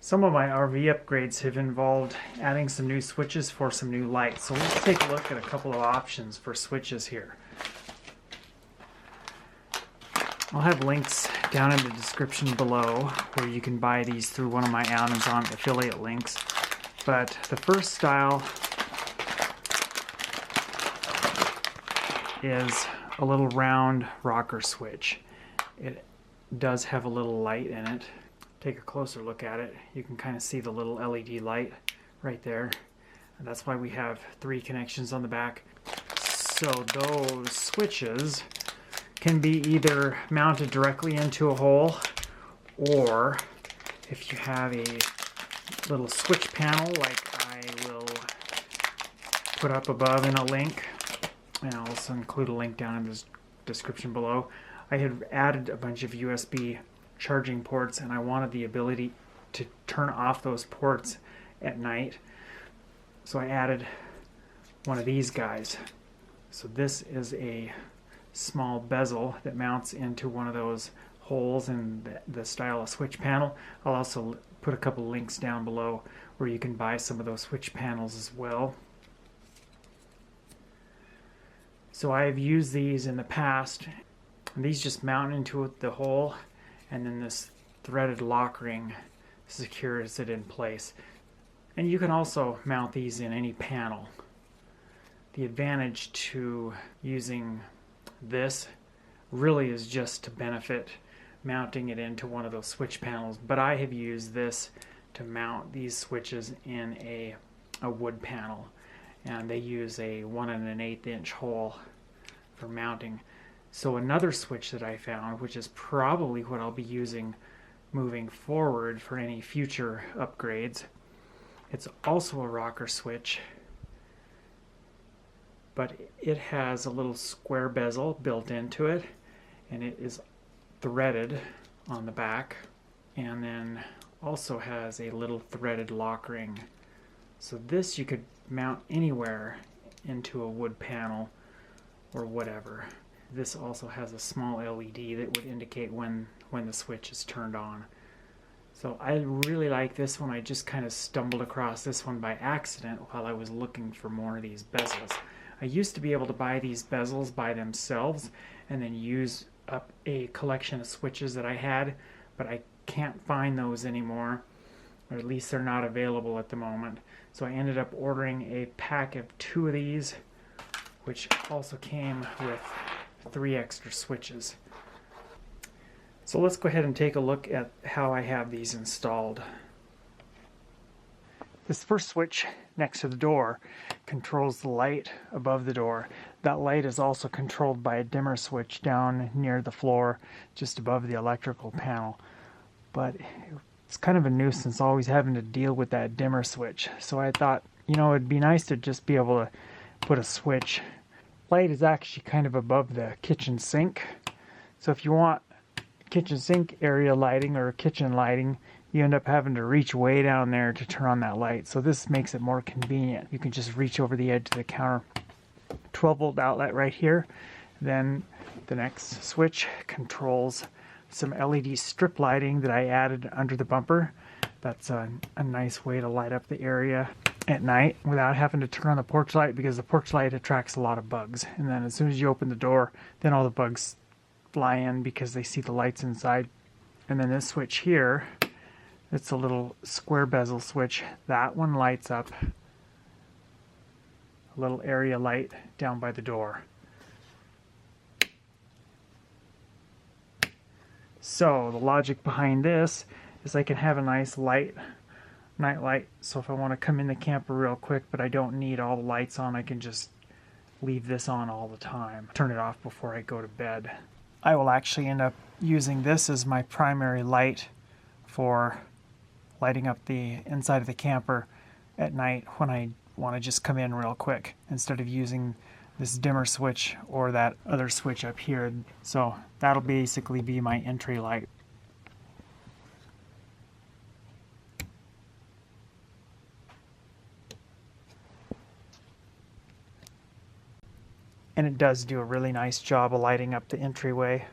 Some of my RV upgrades have involved adding some new switches for some new lights. So let's take a look at a couple of options for switches here. I'll have links down in the description below where you can buy these through one of my Amazon affiliate links. But the first style is a little round rocker switch. It does have a little light in it. Take a closer look at it. You can kind of see the little LED light right there. And that's why we have 3 connections on the back. So those switches can be either mounted directly into a hole, or if you have a little switch panel like I will put up above in a link, and I'll also include a link down in the description below. I had added a bunch of USB charging ports, and I wanted the ability to turn off those ports at night. So I added one of these guys. So this is a small bezel that mounts into one of those holes in the style of switch panel. I'll also put a couple links down below where you can buy some of those switch panels as well. So I've used these in the past, and these just mount into the hole, and then this threaded lock ring secures it in place. And you can also mount these in any panel. The advantage to using this really is just to benefit mounting it into one of those switch panels, but I have used this to mount these switches in a wood panel, and they use a 1 1/8 inch hole for mounting. So another switch that I found, which is probably what I'll be using moving forward for any future upgrades, it's also a rocker switch, but it has a little square bezel built into it, and it is threaded on the back, and then also has a little threaded lock ring. So this you could mount anywhere into a wood panel or whatever. This also has a small LED that would indicate when the switch is turned on. So I really like this one. I just kind of stumbled across this one by accident while I was looking for more of these bezels. I used to be able to buy these bezels by themselves and then use up a collection of switches that I had, but I can't find those anymore, or at least they're not available at the moment. So I ended up ordering a pack of 2 of these, which also came with 3 extra switches. So let's go ahead and take a look at how I have these installed. This first switch next to the door controls the light above the door. That light is also controlled by a dimmer switch down near the floor just above the electrical panel. But it's kind of a nuisance always having to deal with that dimmer switch. So I thought, it'd be nice to just be able to put a switch. Light is actually kind of above the kitchen sink. So if you want kitchen sink area lighting or kitchen lighting, you end up having to reach way down there to turn on that light. So this makes it more convenient. You can just reach over the edge of the counter. 12-volt outlet right here. Then the next switch controls some LED strip lighting that I added under the bumper. That's a nice way to light up the area at night without having to turn on the porch light, because the porch light attracts a lot of bugs. And then as soon as you open the door, then all the bugs fly in because they see the lights inside. And then this switch here, it's a little square bezel switch. That one lights up a little area light down by the door. So the logic behind this is I can have a nice night light. So if I want to come in the camper real quick but I don't need all the lights on, I can just leave this on all the time. Turn it off before I go to bed. I will actually end up using this as my primary light for lighting up the inside of the camper at night when I want to just come in real quick, instead of using this dimmer switch or that other switch up here. So that'll basically be my entry light. And it does do a really nice job of lighting up the entryway.